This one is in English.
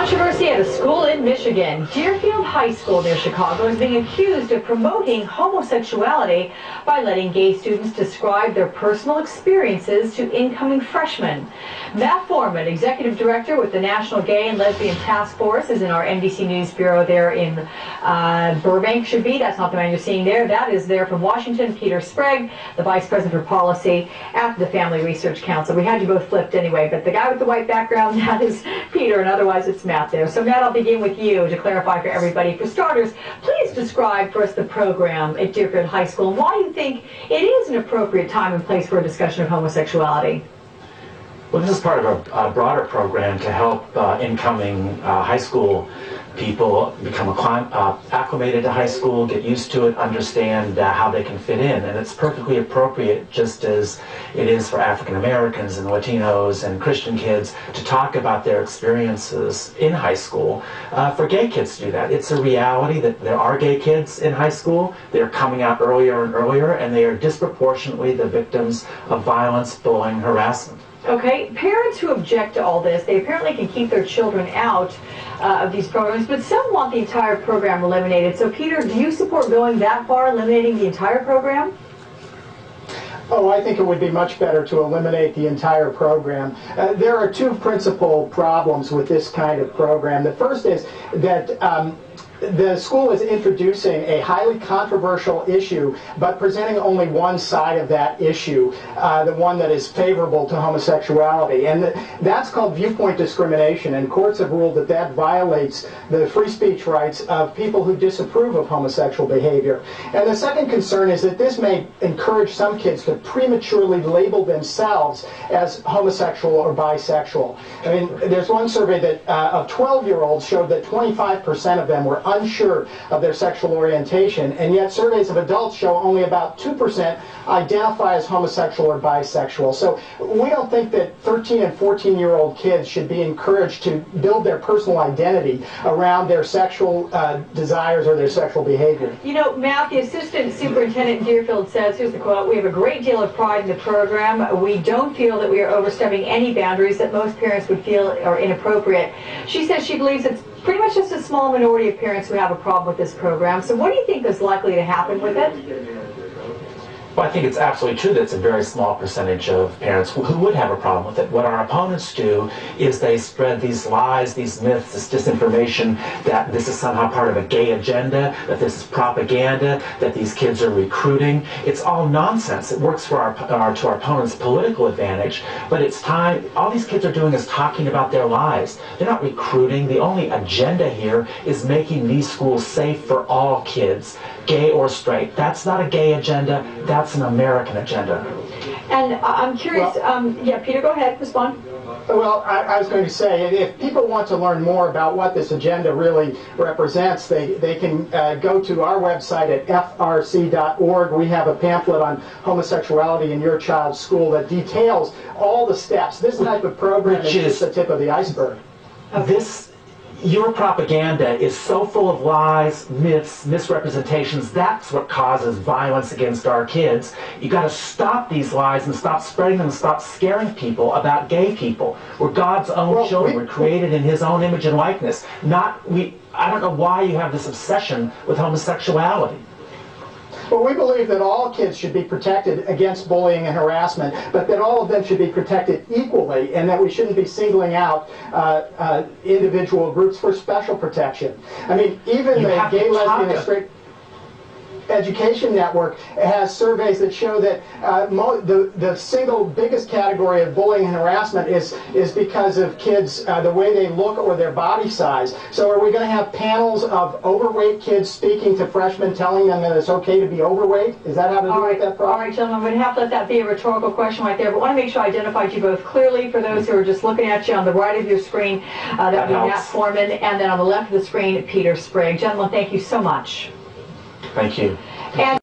Controversy at a school in Michigan. Deerfield High School near Chicago is being accused of promoting homosexuality by letting gay students describe their personal experiences to incoming freshmen. Matt Foreman, executive director with the National Gay and Lesbian Task Force, is in our NBC News bureau there in Burbank, should be. That's not the man you're seeing there. That is there from Washington, Peter Sprague, the vice president for policy at the Family Research Council. We had you both flipped anyway, but the guy with the white background, that is Peter, and otherwise it's Matt there. So Matt, I'll begin with you to clarify for everybody. For starters, please describe for us the program at Deerfield High School and why you think it is an appropriate time and place for a discussion of homosexuality. Well, this is part of a broader program to help incoming high school people become acclimated to high school, get used to it, understand how they can fit in. And it's perfectly appropriate, just as it is for African Americans and Latinos and Christian kids, to talk about their experiences in high school. For gay kids to do that. It's a reality that there are gay kids in high school. They're coming out earlier and earlier, and they are disproportionately the victims of violence, bullying, harassment. Okay, parents who object to all this, they apparently can keep their children out of these programs, but some want the entire program eliminated. So Peter, do you support going that far, eliminating the entire program? Oh, I think it would be much better to eliminate the entire program. There are two principal problems with this kind of program. The first is that the school is introducing a highly controversial issue, but presenting only one side of that issue, the one that is favorable to homosexuality. And that's called viewpoint discrimination, and courts have ruled that that violates the free speech rights of people who disapprove of homosexual behavior. And the second concern is that this may encourage some kids to prematurely label themselves as homosexual or bisexual. I mean, there's one survey that of 12-year-olds showed that 25% of them were unsure of their sexual orientation, and yet surveys of adults show only about 2% identify as homosexual or bisexual. So we don't think that 13 and 14-year-old kids should be encouraged to build their personal identity around their sexual desires or their sexual behavior. You know, Matt, the assistant superintendent in Deerfield says, here's the quote, "We have a great deal of pride in the program. We don't feel that we are overstepping any boundaries that most parents would feel are inappropriate." She says she believes it's pretty much just a small minority of parents who have a problem with this program. So what do you think is likely to happen with it? Well, I think it's absolutely true that it's a very small percentage of parents who would have a problem with it. What our opponents do is they spread these lies, these myths, this disinformation that this is somehow part of a gay agenda, that this is propaganda, that these kids are recruiting. It's all nonsense. It works for to our opponents' political advantage, but it's time. All these kids are doing is talking about their lives. They're not recruiting. The only agenda here is making these schools safe for all kids, gay or straight. That's not a gay agenda. That's an American agenda. And I'm curious, yeah, Peter, go ahead, respond. Well, I was going to say, if people want to learn more about what this agenda really represents, they can go to our website at frc.org. We have a pamphlet on homosexuality in your child's school that details all the steps. This type of program is just the tip of the iceberg. Your propaganda is so full of lies, myths, misrepresentations. That's what causes violence against our kids. You got to stop these lies and stop spreading them and stop scaring people about gay people. We're God's own children. We're created in His own image and likeness. I don't know why you have this obsession with homosexuality. Well, we believe that all kids should be protected against bullying and harassment, but that all of them should be protected equally, and that we shouldn't be singling out individual groups for special protection. I mean, even the gay, lesbian, and straight Education Network has surveys that show that the single biggest category of bullying and harassment is because of kids, the way they look or their body size. So are we going to have panels of overweight kids speaking to freshmen, telling them that it's okay to be overweight? Is that how to deal with that problem? All right, gentlemen, I'm going to have to let that be a rhetorical question right there, but I want to make sure I identified you both clearly for those who are just looking at you on the right of your screen. That would be Matt Foreman, and then on the left of the screen, Peter Sprague. Gentlemen, thank you so much. Thank you. And